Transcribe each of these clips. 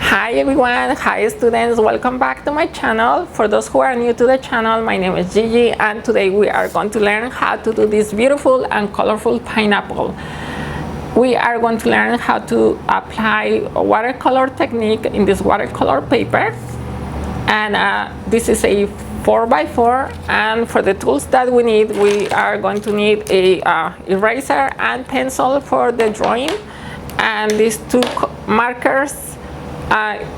Hi everyone, hi students, welcome back to my channel. For those who are new to the channel, my name is Gigi and today we are going to learn how to do this beautiful and colorful pineapple. We are going to learn how to apply a watercolor technique in this watercolor paper, and this is a 4x4, and for the tools that we need, we are going to need a eraser and pencil for the drawing, and these two markers.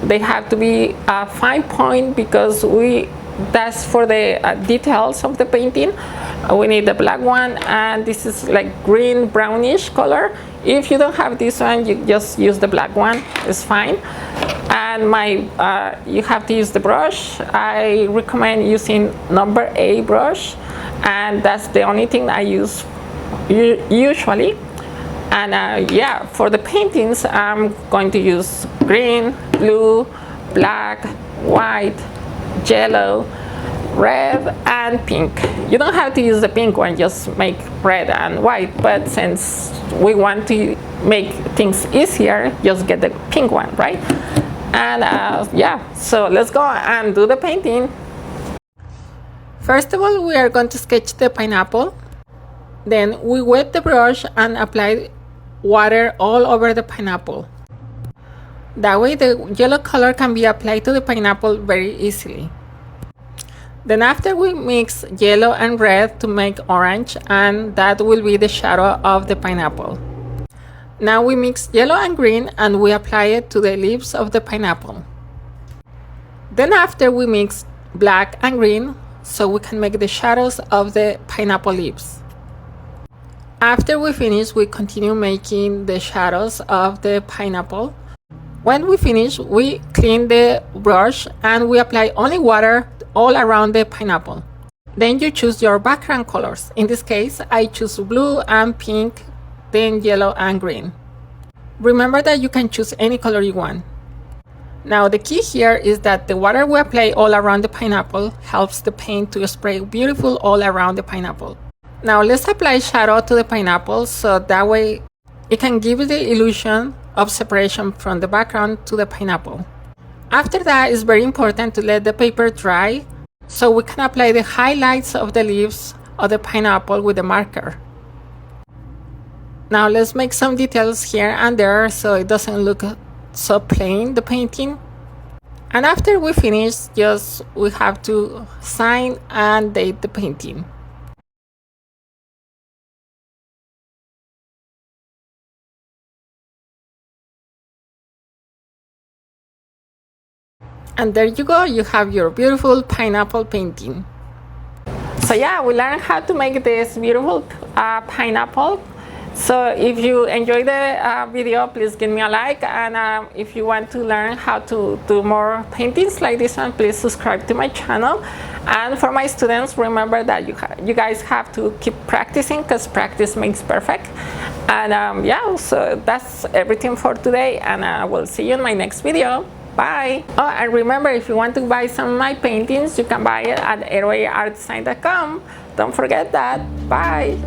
They have to be 5-point because that's for the details of the painting. We need the black one, and this is like green brownish color. If you don't have this one, you just use the black one, it's fine. And you have to use the brush. I recommend using number 8 brush, and that's the only thing I use usually. And yeah, for the paintings, I'm going to use green, blue, black, white, yellow, red, and pink. You don't have to use the pink one, just make red and white. But since we want to make things easier, just get the pink one, right? And yeah, so let's go and do the painting. First of all, we are going to sketch the pineapple. Then we wet the brush and apply water all over the pineapple. That way the yellow color can be applied to the pineapple very easily. Then after we mix yellow and red to make orange, and that will be the shadow of the pineapple. Now we mix yellow and green and we apply it to the leaves of the pineapple. Then after we mix black and green so we can make the shadows of the pineapple leaves. After we finish, we continue making the shadows of the pineapple. When we finish, we clean the brush and we apply only water all around the pineapple. Then you choose your background colors. In this case, I choose blue and pink, then yellow and green. Remember that you can choose any color you want. Now the key here is that the water we apply all around the pineapple helps the paint to spray beautiful all around the pineapple. Now let's apply shadow to the pineapple so that way it can give you the illusion of separation from the background to the pineapple. After that, it's very important to let the paper dry so we can apply the highlights of the leaves of the pineapple with the marker. Now let's make some details here and there so it doesn't look so plain, the painting. And after we finish, we have to sign and date the painting. And there you go, you have your beautiful pineapple painting. So yeah, we learned how to make this beautiful pineapple. So if you enjoyed the video, please give me a like, and if you want to learn how to do more paintings like this one, please subscribe to my channel. And for my students, remember that you guys have to keep practicing because practice makes perfect. And yeah, so that's everything for today, and I will see you in my next video. Bye! Oh, and remember, if you want to buy some of my paintings, you can buy it at airwayartdesign.com. Don't forget that. Bye!